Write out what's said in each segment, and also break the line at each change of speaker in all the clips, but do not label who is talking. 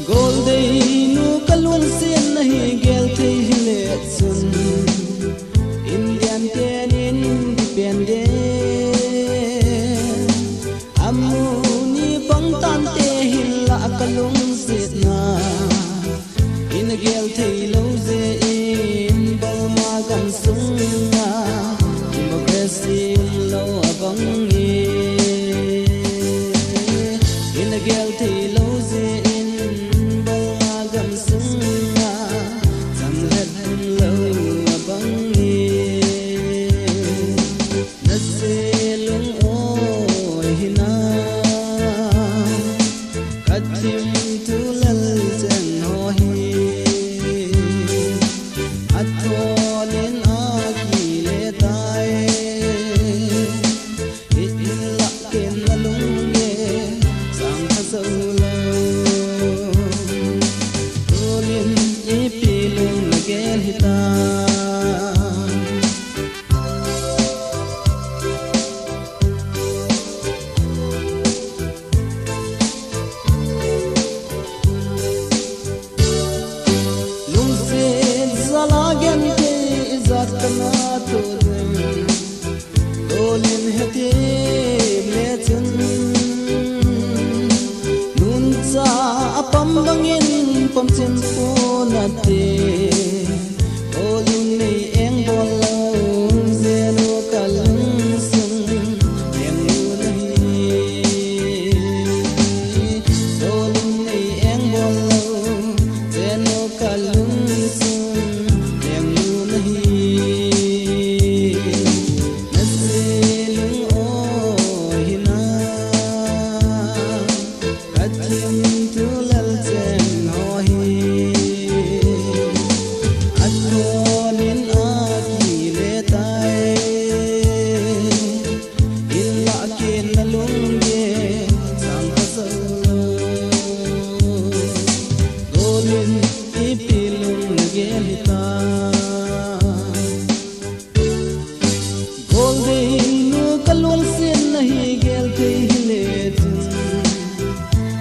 Golden nu kalun sin gel thì lâu dễ in bao ma gần sung na democracy lâu vắng nghe in gel thì lâu dễ in bao ma gần sung na dầm hết lâu vắng nghe đất sẽ lung ôi na cắt chim tu lal chân hoa Atolin akile tae Illa ken lalunge sang hasaulo Tolin ipilung nagel hitan Zalagen ke izat kana todem Dolin hete mletun Nunza apam bangin pamchen ponate Dolin ni eng bolo zeno kalung sun Yang unahi Dolin ni eng bolo zeno kalung sun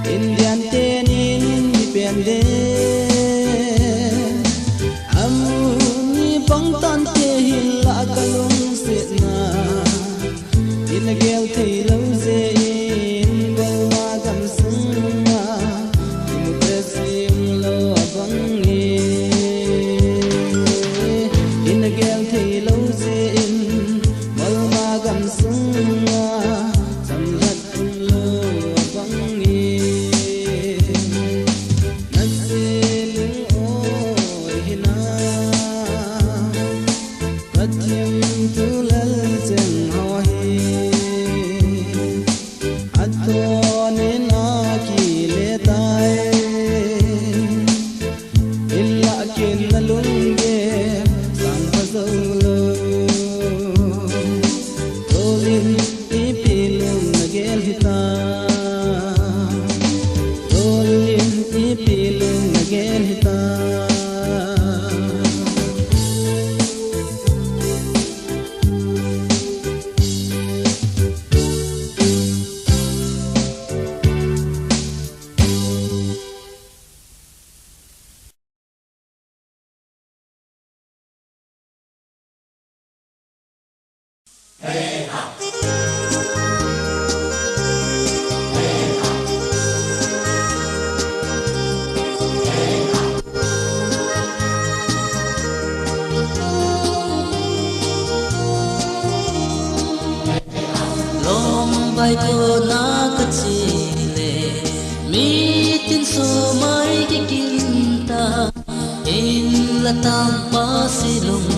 Indian tenin dipende Amuni bangtan te hila kalung setna Inagel te lauze in balwa gam sunga Democracy lo abangi Inagel te lauze in balwa gam sunga Samhat lo abangi
Bay cô na kachile mi tin so mai ki kinta in la tam pa silung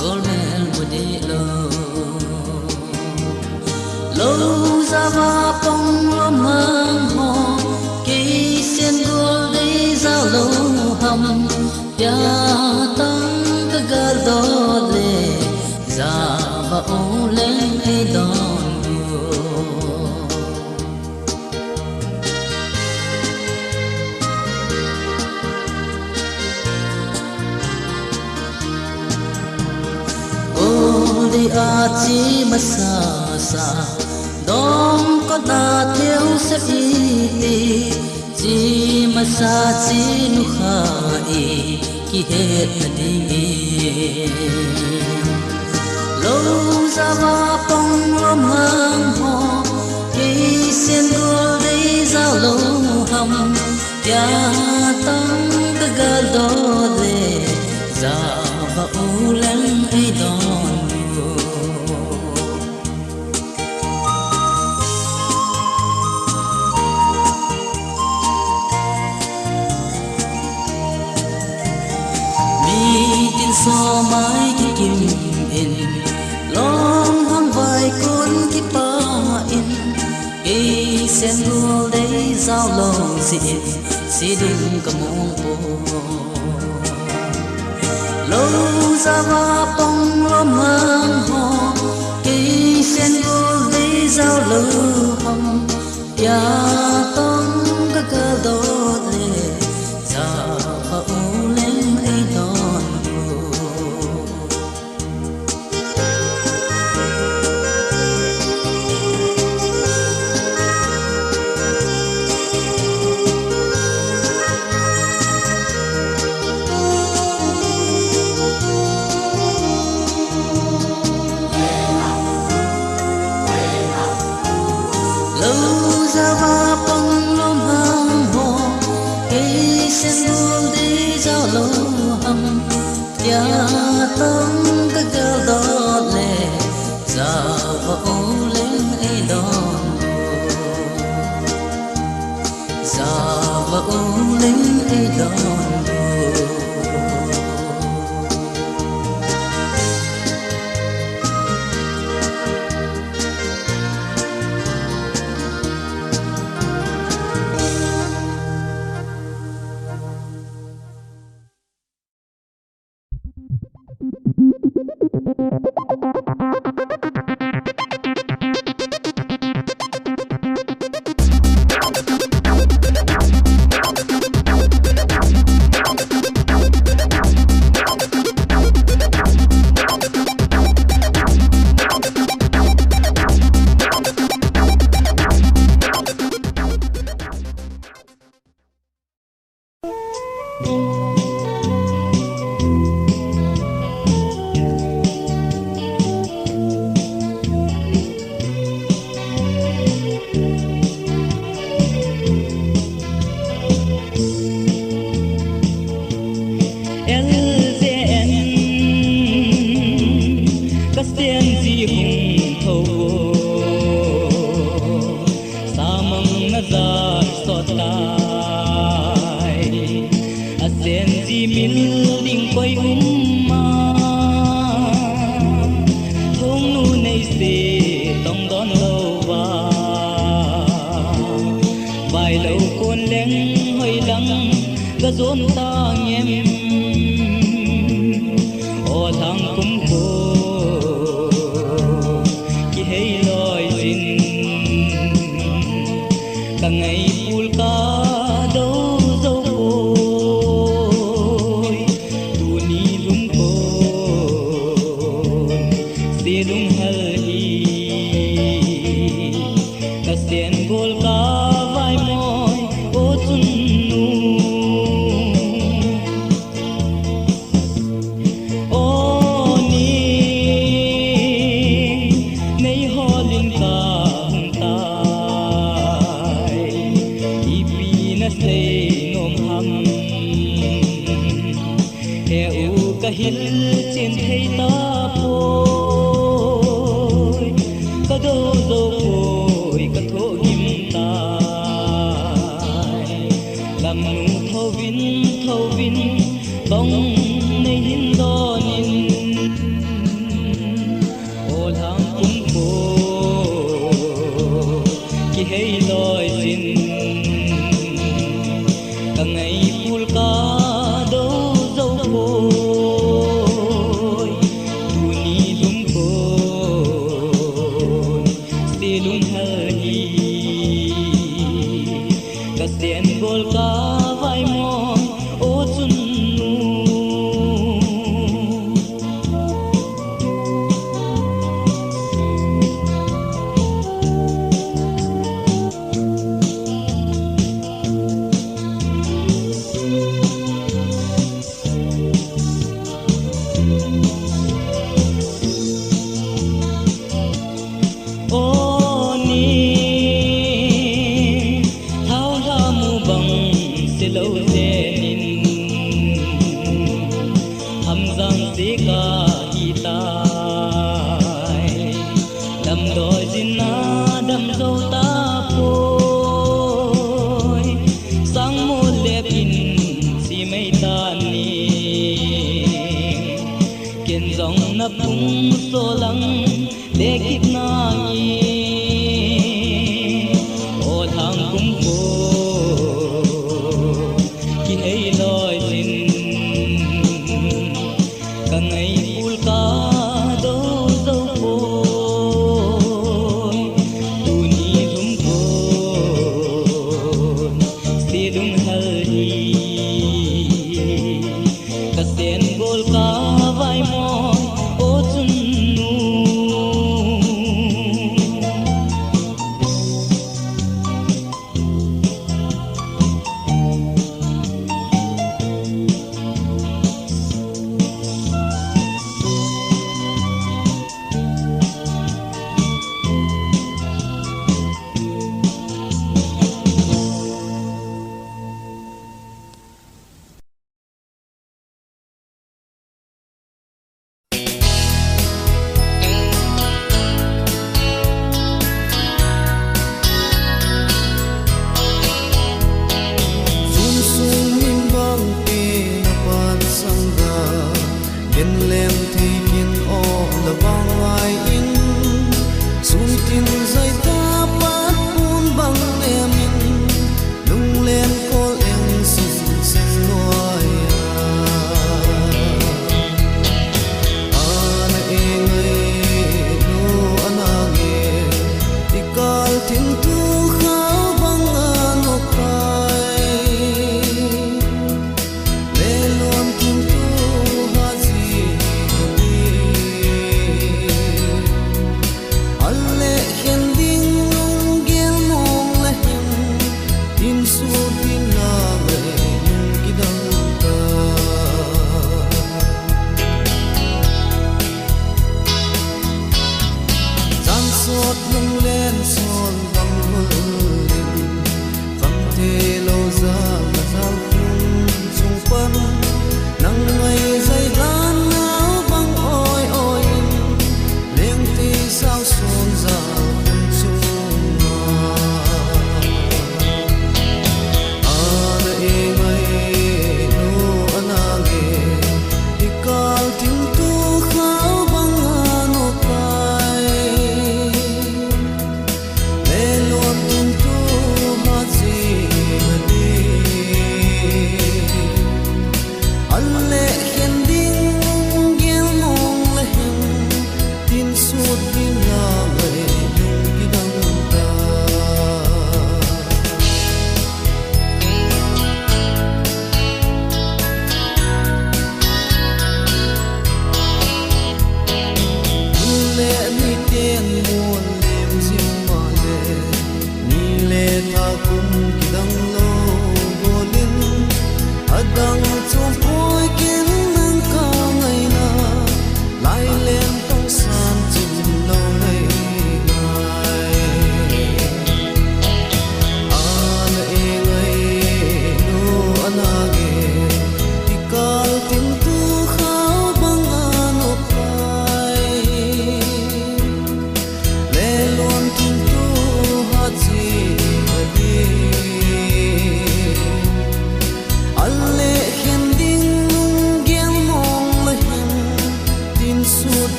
golmel budilo lo zava pong mang ho ki sen gol de za lo ham ya tang ka gal do le za ba o len e don đi a chi masa sa dom có na theo sẽ đi chi masa chi nu khai ki het đi lâu ra va pong rom hang ho ki sen gol đi giao lâu hầm ya tăng gal do le za va u len ai don mi tin so mai ki kim in long hang vai kun ki pa in e sen gul dei giao long si đừng cầm mong po lâu ra va pong lo mang ho ki sen gul dei giao lo hum ya tong ka do le za pa u len ai don ya tông cái gel đó lệ giờ vô lên ai đón giờ vô lên ai đón
na kung so lang lekit nangi o thang kum ko kin ei loi tin ka ngai ul ka do do po tu ni thum ko si dung hal hi ka sen gol ka vai mo o chun nu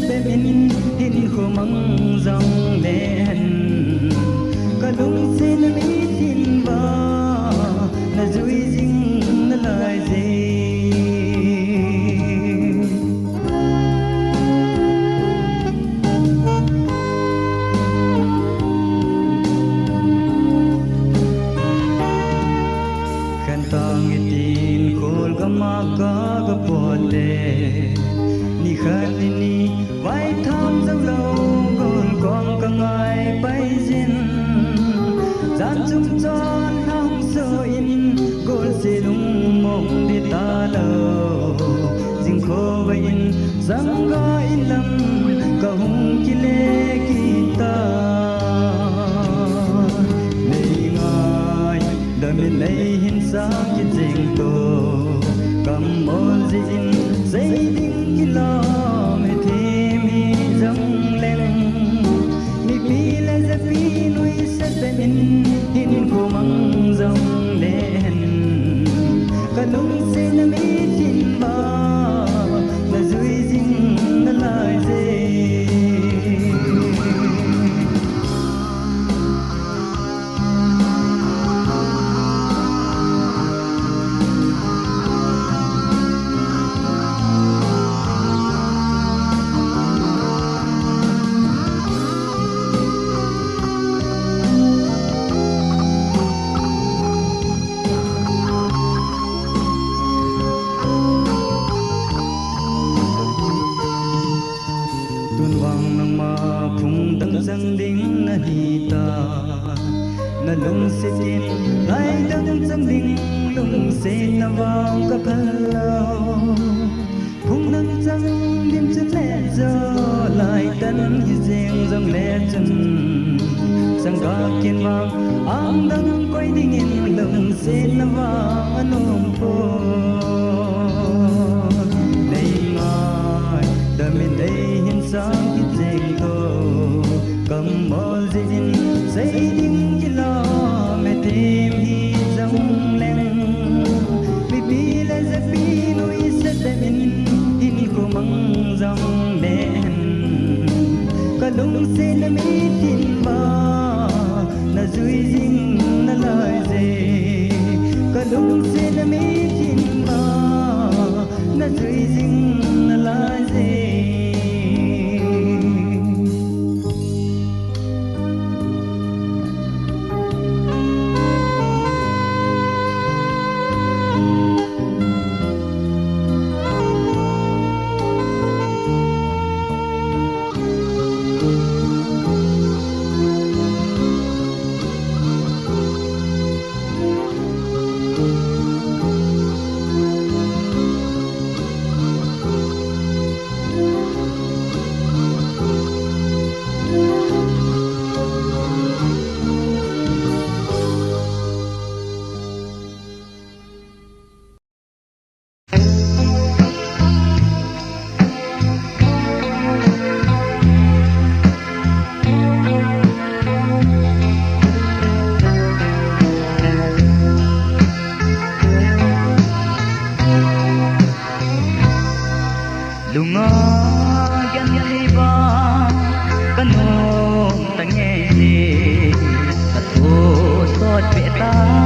đêm in hin khô măng dòng lên cả lung xin mỹ tin vào là duy dinh là lời gì khen tang tin khol gamaka gapote ni khăn ni vai tham dấu lâu gồm con cả ngày bay din gian chung tròn hong sơ in gol se lung mong đi ta lâu dinh khô bay in sang ga in lam ka hung ki le ki ta nei ngai da min nei hin sa ki jing to kam mol zin dây đinh ki lo me thi mi dang leng mi pi la za pi nui sa ten hin ko mang dong len ka lung se na mi tin ba na zui ding na lai ze dang ding na hita na lung se tin lai dang dang ding lung se na wang ka phalo phung nang dang dim chân lệ zo lai tan hi jeng dang lệ chân sang ga kin wang ang dang koi ding in lung se na wang anom po nei ngai da min dei hin sang ki jeng to cầm mol zin dây đinh ki lo me tim hi dong leng mi pi la za pi nui sa ten hin ko mang dong len ka lung se na mi tin ba na zui ding na lai ze ka lung se na mi tin ba na zui ding na lai ze
Hãy subscribe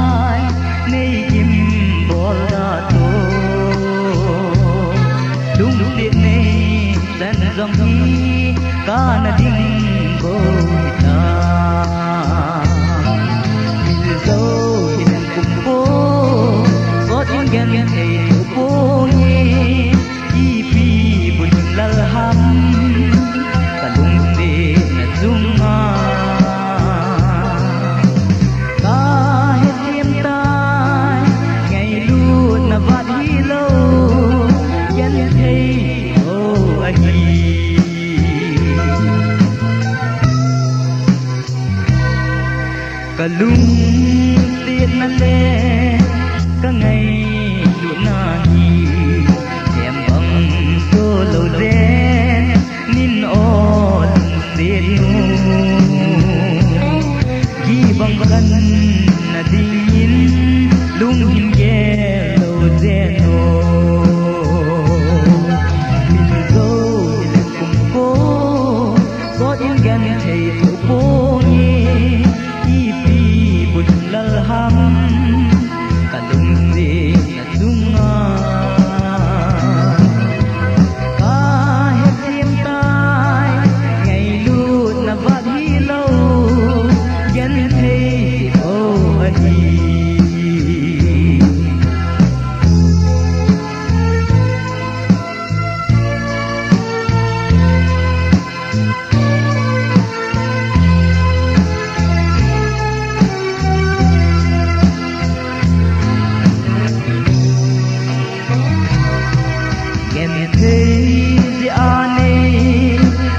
thấy gì anh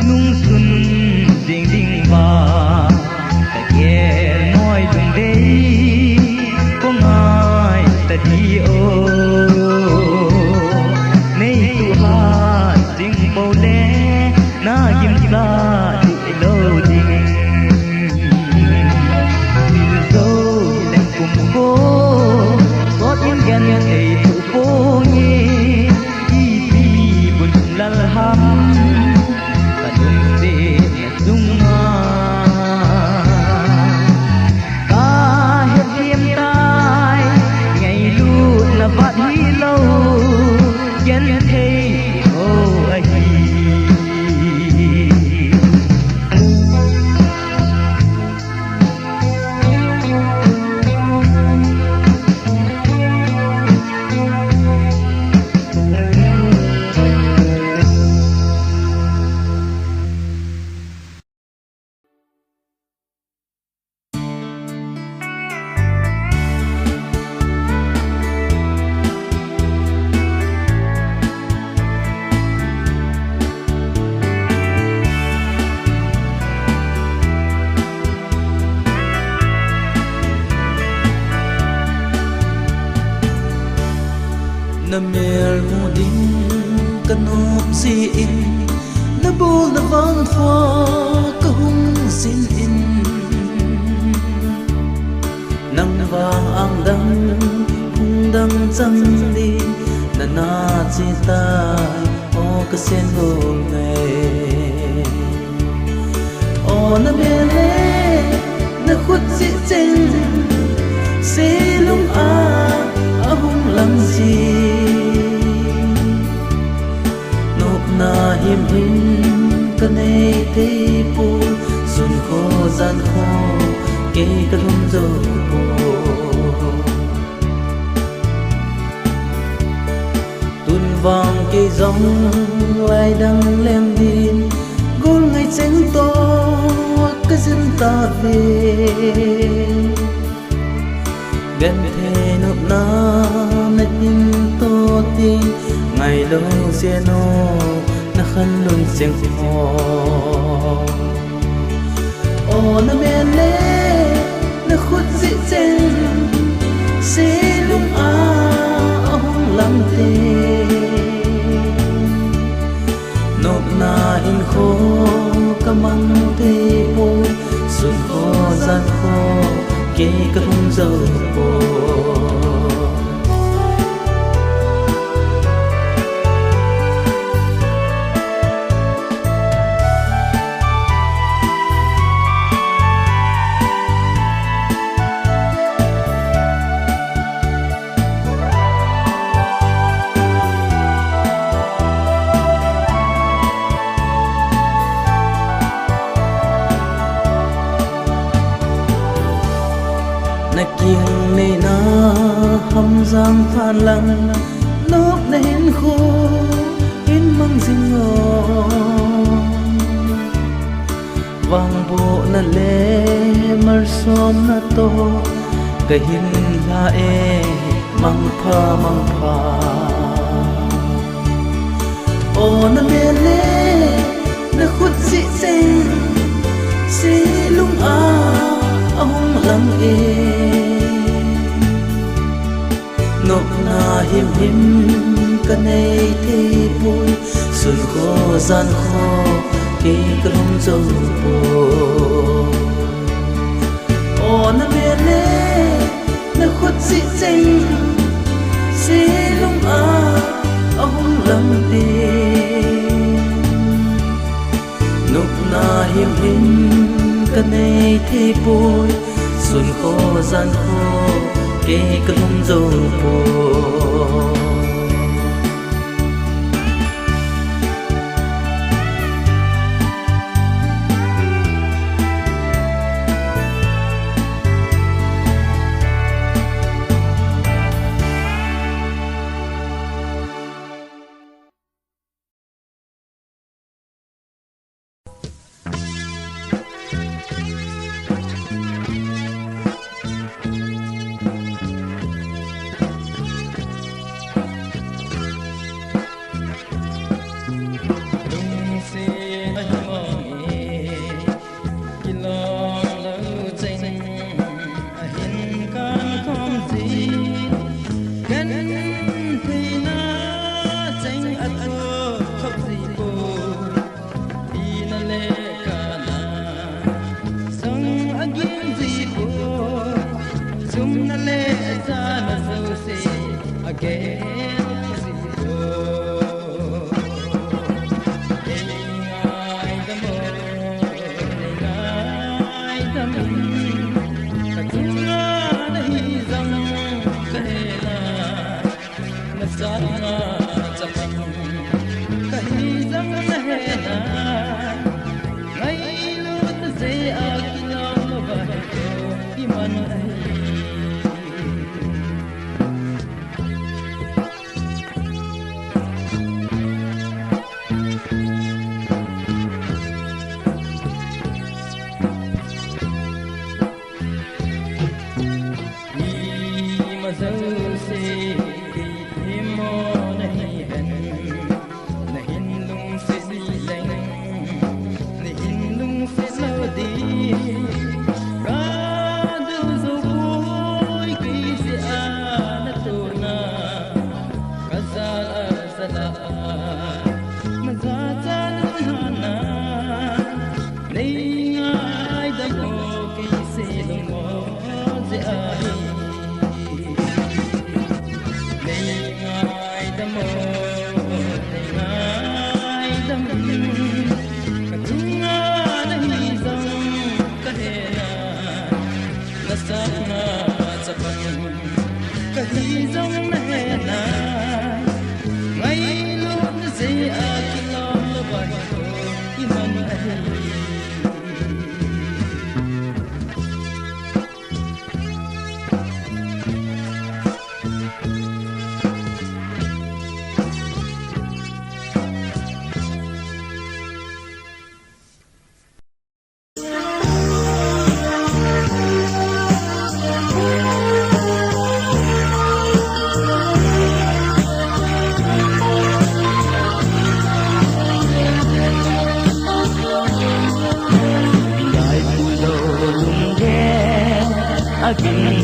nung xuân ding ding ba ta nghe nói đừng đây có ai ta đi ô nay tu ha ding bao đê na yếm ra đi lâu ding dâu lên cùng cô có tiếng gan thấy thủ phố nhé lalham kadung se dunga ka hiêm tai ngày lu na vạn hi lâu nhân thấy ô ai
na mer mu ding kanop si in na bol na van phwa ka hung sin in nang vang ang dang hung dang chang đi na na chi tai o ka sen go ngai o na me le na khut si chen se lung a hung lam chi na him him ka nei te pu sun kho gian kho ke ka lum zo po tun vang ke dòng lai đang lem din gol ngai cheng to ka zin ta ve gan the nop na na tin to tin ngày lâu xe no na khăn luôn tiếng hò ô na men lê na khut dị chen xe lung a hong lam te nộp na in khô ka mang te bôi xuân khô gian khô kê ka hung dâu bồ na kiêng này na hâm giang phan lăng nốt na hin khô hin mang dinh ngò vang bộ na lê mar som na to cái hin la e mang pha ô na mê lê na khut dị sen si lung a ông lăng e nộp na him him ka nei te pui sun kho gian kho ke ka lum zo po o na me le na khut si cheng si lung a ông lăng te nộp na him him ka nei te pui sun kho gian kho ke ka lum zo po
atho khóc gì cô đi na lệ cả na song agin gì cô zum na lệ cha na so se again gì cô ai đam mê ai đam mê ta chung na hi zang ka na na sa na
Hãy subscribe cho kênh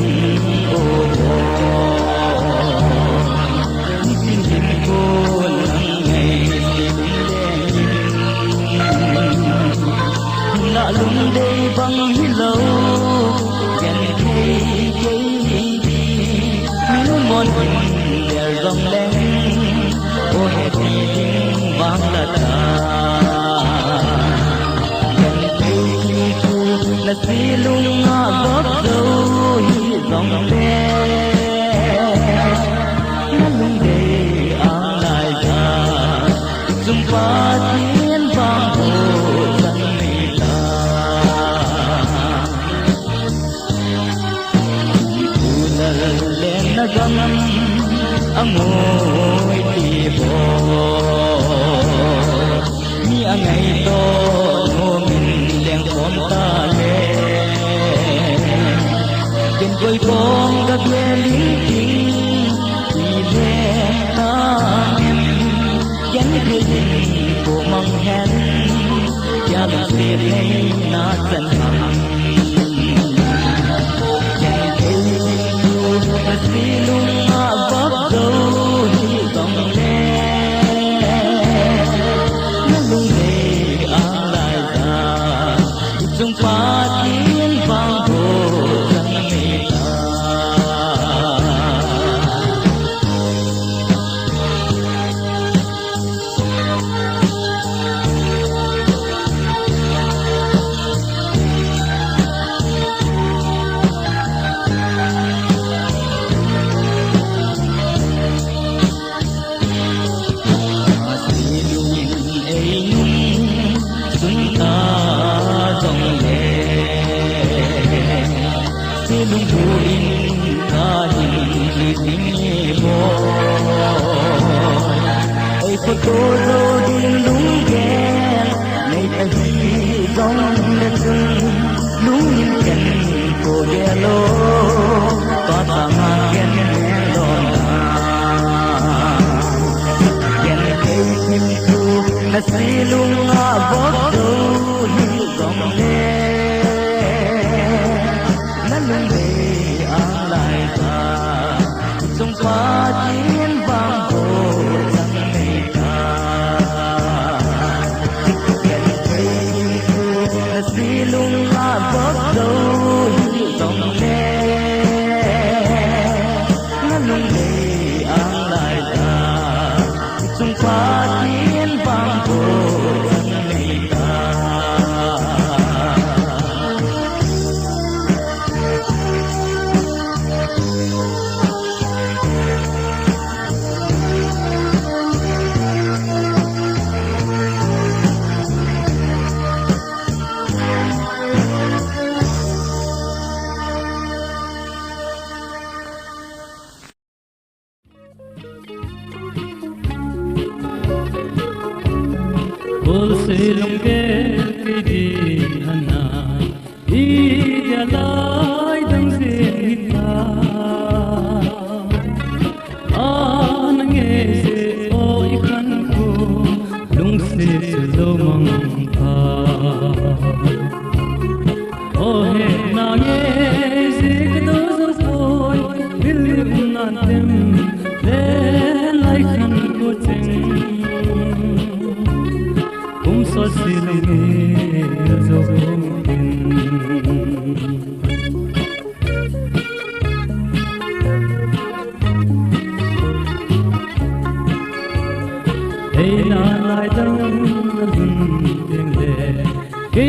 Ghiền Mì Gõ để không bỏ lỡ
thiên vang cổ dân ta.
Silong ke di hana I dia lai dang sin ta An nge se o I khan ko lung se lo mang pa O he na nge se ke do so bil na tem le lai khan ko cheng so silenge zokin hey na lai dang dun ding le ke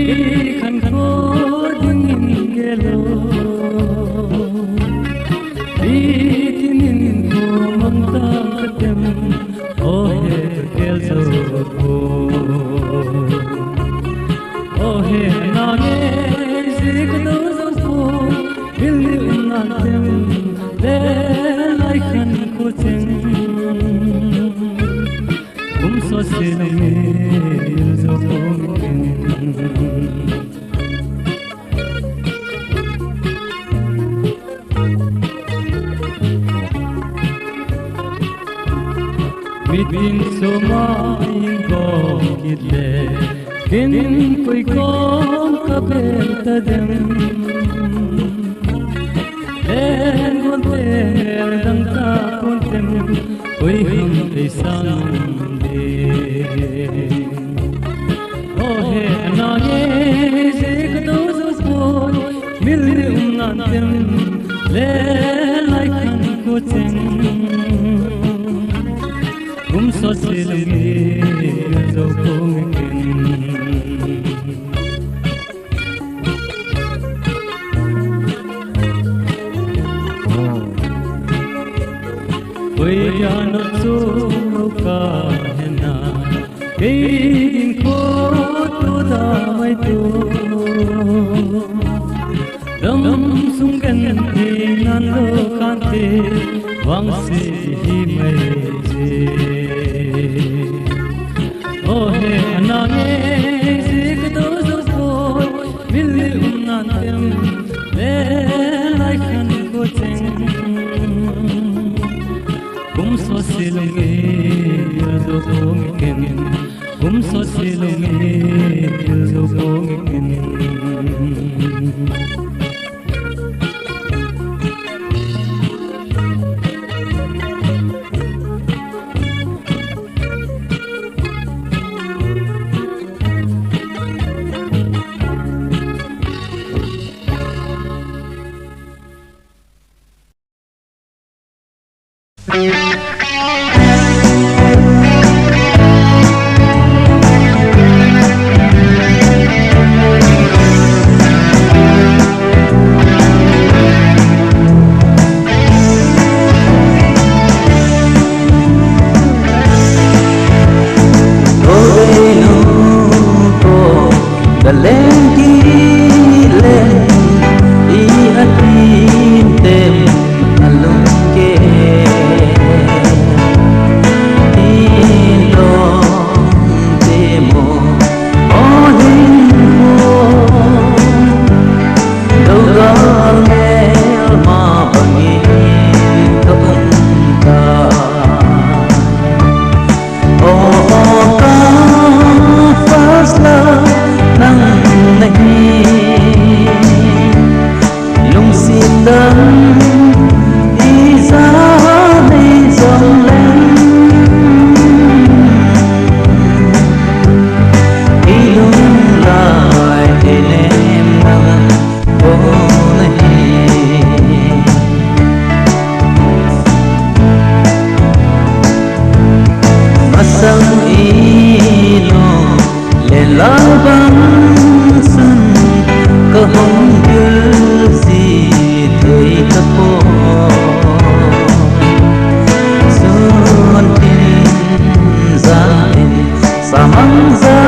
khan ko ding gelo itinin ko mang ta katem o he kel so ko Oh hey na ge zik do so bil na tem le lai khan ko cheng so silme zo ken Meeting so my go kidle Kin koi kom kabel tadem En gonte dang ta pontem Koi hum isan de Oh he na ye zik do so mil nantem le lai khan ko cheng so silme zo kong Koi jano so ka hena kein ko to da mai to ram sung gan te nan lo kan te wang se hi mai je Oh hey na ge zik do so bil na tem le lai khan ko cheng so silenge zo kong ken so silenge zo kong ken
lao băng sân cơ hồng đưa gì thấy các cô xuân tin gia đình sa măng gia